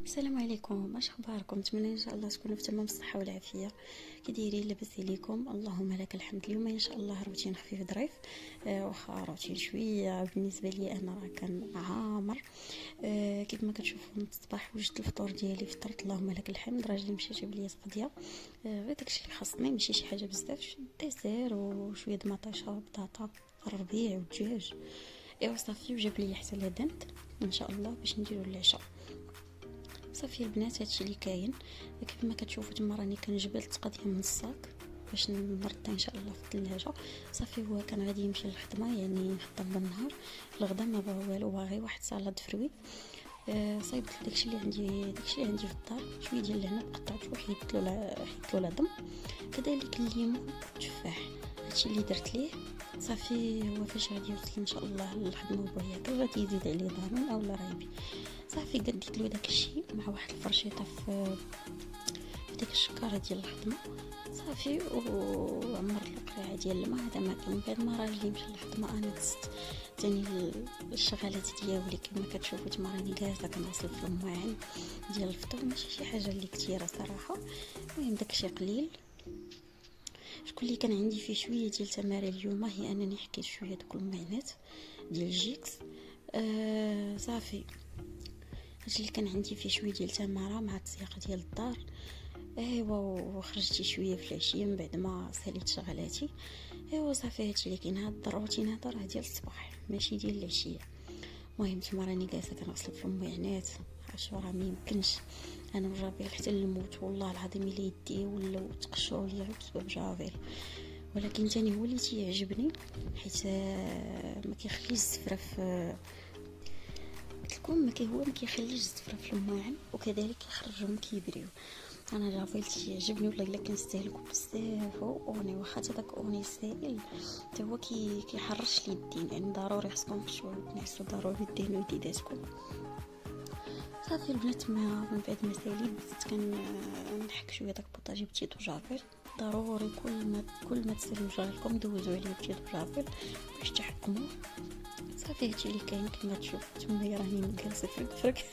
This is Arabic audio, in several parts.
السلام عليكم، اش اخباركم؟ نتمنى ان شاء الله تكونوا في تمام الصحه والعافيه. كي دايرين؟ لاباس عليكم؟ اللهم لك الحمد. اليوم ان شاء الله روتين خفيف ظريف. واخا روتين شويه بالنسبه لي انا راه كان عامر. كيف ما كتشوفوا من الصباح وجدت الفطور ديالي، فطرت اللهم لك الحمد. راجلي مشى جاب لي سقديه، غير داكشي اللي خاصني، ماشي شي حاجه بزاف، ديسير وشويه د مطيشه وبطاطا الربيع والدجاج. ايوا صافي، وجاب لي حتى لدنت ان شاء الله باش نديرو العشاء. صافي البنات، هادشي اللي كاين. كيف ما كتشوفوا تما راني كنجبد قضيه من الصاك باش نردها ان شاء الله في الثلاجه. صافي هو كان غادي يمشي للخدمه، يعني خدام بالنهار. الغدا ما بغى والو، باغي واحد سالاد فروي. صايبت داكشي اللي عندي في الدار، شويه ديال العنب قطعته حيدت له العظم، كذلك الليمون والتفاح. هادشي اللي درت ليه. صافي هو فاش غادي يوصل ان شاء الله للخدمه وبغى ياكل غادي يزيد عليه ضانون اولا رايبي. صافي قديت له داك الشيء مع واحد الفرشيطه في ديك الشكاره ديال الخدمه. صافي وعمرت القريعه ديال الماء. هذا ما كان. من بعد ما راجلي مشى للخدمه انا دزت ثاني الشغالات ديالي. كما كتشوفوا تما راني جالسه كنغسل في الماعن ديال الفطور، ماشي شي حاجه اللي كثيره صراحه. المهم داكشي قليل. شكون اللي كان عندي فيه شويه ديال تمارين اليوم هي انني حكيت شويه دوك المعينات ديال جيكس. صافي هادشي اللي كان عندي فيه شويه ديال تماره مع التسياق ديال الدار. ايوا وخرجت شويه في العشيه من بعد ما ساليت شغلاتي. ايوا صافي هادشي اللي كاين. هاد الروتين هذا راه ديال الصباح ماشي ديال العشيه. المهم تما راني جالسه كنغسل في المعينات. عرفتوا راه ميمكنش انا وجابيل حتى الموت، والله العظيم الا يدي ولاو تقشعوا ليا غير بسبب جابيل. ولكن تاني هو اللي تيعجبني، حيت ما كيخليش الزفره في لكم، هو ما كيخليش الزفره في الماعن، وكذلك كيخرجهم كيبريو. انا جافيل تيعجبني والله الا كنستهلكو بزاف. اوني واخا تا داك اوني سائل حتى هو كيحرش لي الدين، يعني ضروري خصكم شويه تنعسوا، ضروري ديروا يديداتكم. صافي البنات من بعد ما ساليت بديت كنحك شويه داك البوطاجي بتيت وجافيل. ضروري كل ما تسالوا جاركم دوزوا عليه بتيت وجافيل باش تحكموا. صافي هادشي اللي كاين. كما تشوفوا تما راني جالسه فرك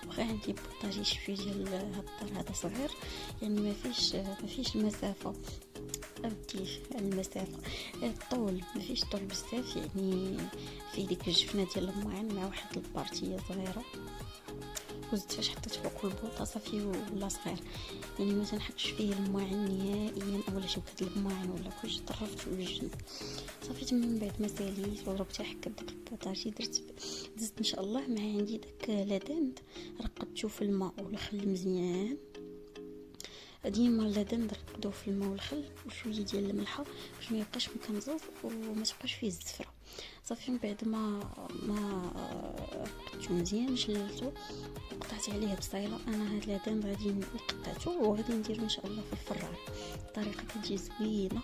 واخا عندي بوطاجي شويه ديال هاد الدار هذا صغير، يعني ما فيش المسافه. اودي المسافه الطول ما فيش طول بزاف، يعني في ديك الجفنه ديال الماعن مع واحد البارتيه صغيره. وزدت فاش حطيت فوق البوطه صافي ولا صغير، يعني ما تنحكش فيه الماعن نهائيا اولا شبكه الماعن ولا كلشي طرفت وجهي. صافي تما من بعد ما ساليت وضربت حكه داك البوطاجي دزت ان شاء الله مع عندي داك لادند، رقدتو في الماء والخل مزيان. ديما اللادن نرقدوه في الماء والخل وشويه ديال الملحه باش ما يبقاش مكمزوز وما تبقاش فيه الزفره. صافي من بعد ما رقدتو مزيان شللتو وقطعت عليه بصيله. انا هاد لادن غادي نقطعتو وغادي نديرو ان شاء الله في الفران. الطريقه كتجي زوينه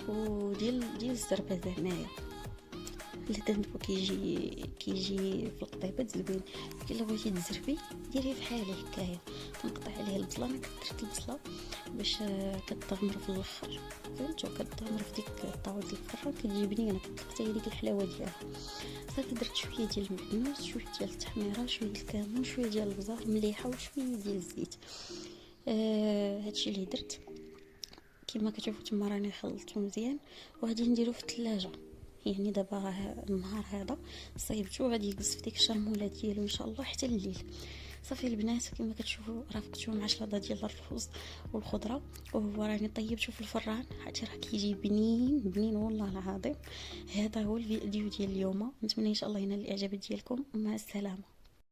وديال الزربه زعمايا. اللدن كيجي في القطيبات زوين. الا بغيتي تزربي ديري بحال هكايا. تنقطع عليه البصله. انا كدرت البصله باش كتغمر في الاخر، فهمتوا؟ كتغمر في ديك الطاوله ديال الفران كتجي بنينه، كتلقى هي ديك الحلاوه ديالها. صافي درت شويه ديال المعدنوس، شويه ديال التحميره، شويه ديال الكمون، شويه ديال البزار، مليحه وشويه ديال الزيت. هادشي اللي درت. كما كتشوفوا تما راني خلطته مزيان وغادي نديرو في الثلاجه. يعني دابا النهار هذا صايبتو غادي يجلس في ديك الشرموله ديالو ان شاء الله حتى الليل. صافي البنات كما كتشوفوا رافقتو مع شلاضه ديال الرفوز والخضره، وهو راني طيبته في الفران حتى راه كيجي بنين والله العظيم. هذا هو الفيديو ديال اليوم. نتمنى ان شاء الله ينال الاعجاب ديالكم. مع السلامه.